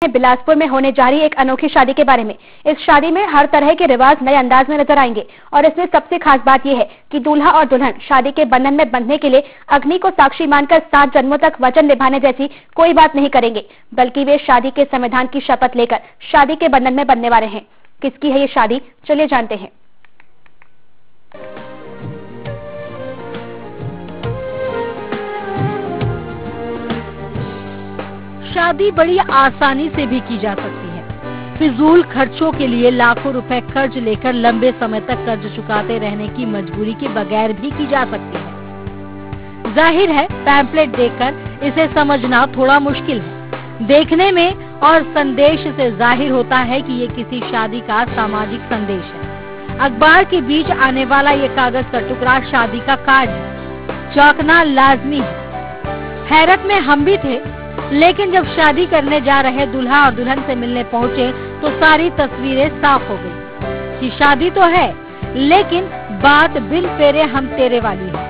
बिलासपुर में होने जा रही एक अनोखी शादी के बारे में। इस शादी में हर तरह के रिवाज नए अंदाज में नजर आएंगे और इसमें सबसे खास बात यह है कि दूल्हा और दुल्हन शादी के बंधन में बंधने के लिए अग्नि को साक्षी मानकर 7 जन्मों तक वचन निभाने जैसी कोई बात नहीं करेंगे, बल्कि वे शादी के संविधान की शपथ लेकर शादी के बंधन में बंधने वाले हैं। किसकी है ये शादी, चलिए जानते हैं। शादी बड़ी आसानी से भी की जा सकती है। फिजूल खर्चों के लिए लाखों रुपए कर्ज लेकर लंबे समय तक कर्ज चुकाते रहने की मजबूरी के बगैर भी की जा सकती है। जाहिर है पैम्फलेट देखकर इसे समझना थोड़ा मुश्किल है। देखने में और संदेश से जाहिर होता है कि ये किसी शादी का सामाजिक संदेश है। अखबार के बीच आने वाला ये कागज का टुकड़ा शादी का कार्ड है। चौंकना लाजमी है। हैरत में हम भी थे, लेकिन जब शादी करने जा रहे दूल्हा और दुल्हन से मिलने पहुंचे तो सारी तस्वीरें साफ हो गई कि शादी तो है, लेकिन बात बिन फेरे हम तेरे वाली है।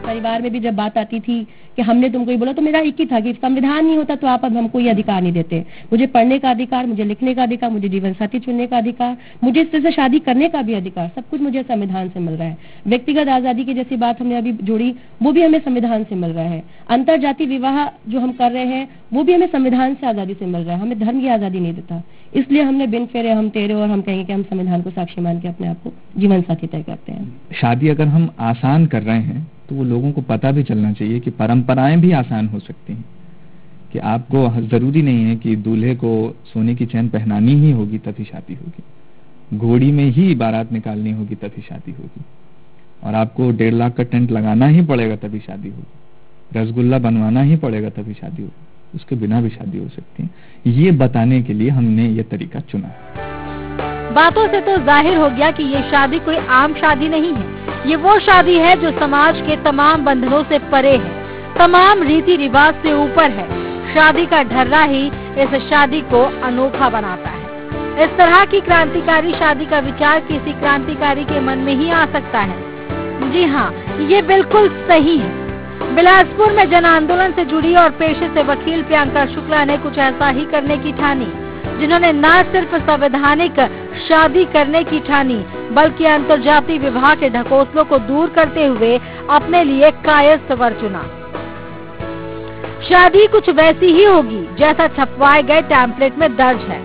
परिवार में भी जब बात आती थी कि हमने तुमको ये बोला, तो मेरा एक ही था कि संविधान नहीं होता तो आप अब हमको ये अधिकार नहीं देते। मुझे पढ़ने का अधिकार, मुझे लिखने का अधिकार, मुझे जीवन साथी चुनने का अधिकार, मुझे इस तरह से शादी करने का भी अधिकार, सब कुछ मुझे संविधान से मिल रहा है। व्यक्तिगत आजादी की जैसी बात हमने अभी जोड़ी, वो भी हमें संविधान से मिल रहा है। अंतरजातीय विवाह जो हम कर रहे हैं वो भी हमें संविधान से आजादी से मिल रहा है। हमें धर्म की आजादी नहीं देता, इसलिए हमने बिन फेरे हम तेरे और हम कहेंगे कि हम संविधान को साक्षी मान के अपने आप को जीवन साथी तय करते हैं। शादी अगर हम आसान कर रहे हैं तो वो लोगों को पता भी चलना चाहिए कि परंपराएं भी आसान हो सकती हैं, कि आपको जरूरी नहीं है कि दूल्हे को सोने की चैन पहनानी ही होगी तभी शादी होगी, घोड़ी में ही बारात निकालनी होगी तभी शादी होगी, और आपको 1.5 लाख का टेंट लगाना ही पड़ेगा तभी शादी होगी, रसगुल्ला बनवाना ही पड़ेगा तभी शादी होगी, उसके बिना भी शादी हो सकती है। ये बताने के लिए हमने ये तरीका चुना। बातों से तो जाहिर हो गया कि ये शादी कोई आम शादी नहीं है। ये वो शादी है जो समाज के तमाम बंधनों से परे है, तमाम रीति रिवाज से ऊपर है। शादी का ढर्रा ही इस शादी को अनोखा बनाता है। इस तरह की क्रांतिकारी शादी का विचार किसी क्रांतिकारी के मन में ही आ सकता है। जी हाँ, ये बिल्कुल सही है। बिलासपुर में जन आंदोलन से जुड़ी और पेशे से वकील प्रियंका शुक्ला ने कुछ ऐसा ही करने की ठानी, जिन्होंने न सिर्फ संवैधानिक शादी करने की ठानी, बल्कि अंतर्जातीय विवाह के ढकोसलों को दूर करते हुए अपने लिए कायस्थ वर चुना। शादी कुछ वैसी ही होगी जैसा छपवाए गए टेम्पलेट में दर्ज है।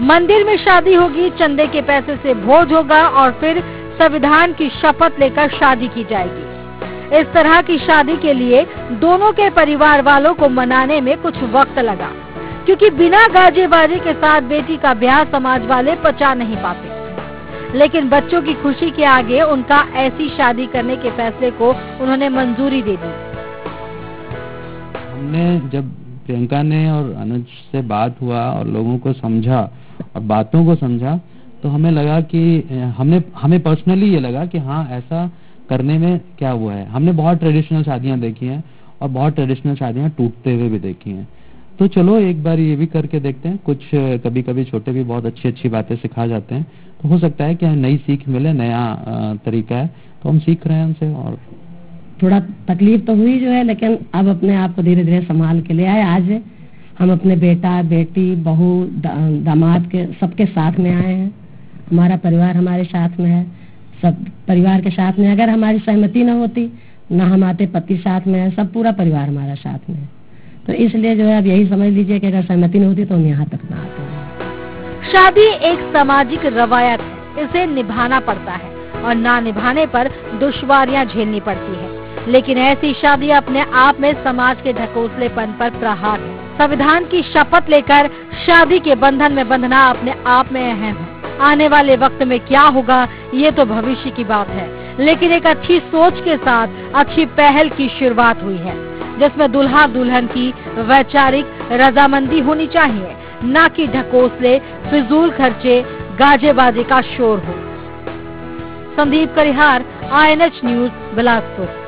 मंदिर में शादी होगी, चंदे के पैसे से भोज होगा और फिर संविधान की शपथ लेकर शादी की जाएगी। इस तरह की शादी के लिए दोनों के परिवार वालों को मनाने में कुछ वक्त लगा, क्योंकि बिना गाजे बाजे के साथ बेटी का ब्याह समाज वाले पचा नहीं पाते। लेकिन बच्चों की खुशी के आगे उनका ऐसी शादी करने के फैसले को उन्होंने मंजूरी दे दी। हमने जब प्रियंका ने और अनुज से बात हुआ और लोगों को समझा और बातों को समझा, तो हमें लगा कि हमें पर्सनली ये लगा कि हाँ, ऐसा करने में क्या हुआ है। हमने बहुत ट्रेडिशनल शादियां देखी हैं और बहुत ट्रेडिशनल शादियां टूटते हुए भी देखी हैं, तो चलो एक बार ये भी करके देखते हैं। कुछ कभी कभी छोटे भी बहुत अच्छी बातें सिखा जाते हैं, तो हो सकता है कि नई सीख मिले, नया तरीका है, तो हम सीख रहे हैं उनसे। और थोड़ा तकलीफ तो हुई जो है, लेकिन अब अपने आप को धीरे धीरे संभाल के ले आए। आज हम अपने बेटा बेटी बहू दामाद के सबके साथ में आए हैं। हमारा परिवार हमारे साथ में है, सब परिवार के साथ में। अगर हमारी सहमति न होती, न हमारे पति साथ में है, सब पूरा परिवार हमारा साथ में है, तो इसलिए जो है अब यही समझ लीजिए कि अगर सहमति नहीं होती तो हम यहाँ तक ना आते हैं। शादी एक सामाजिक रवायत है, इसे निभाना पड़ता है और ना निभाने पर दुश्वारियां झेलनी पड़ती है। लेकिन ऐसी शादी अपने आप में समाज के ढकोसलेपन पर प्रहार है। संविधान की शपथ लेकर शादी के बंधन में बंधना अपने आप में अहम है। आने वाले वक्त में क्या होगा ये तो भविष्य की बात है, लेकिन एक अच्छी सोच के साथ अच्छी पहल की शुरुआत हुई है, जिसमें दुल्हा दुल्हन की वैचारिक रजामंदी होनी चाहिए, न कि ढकोसले, फिजूल खर्चे, गाजे बाजे का शोर हो। Sandeep Karihar, INH news, Bilaspur.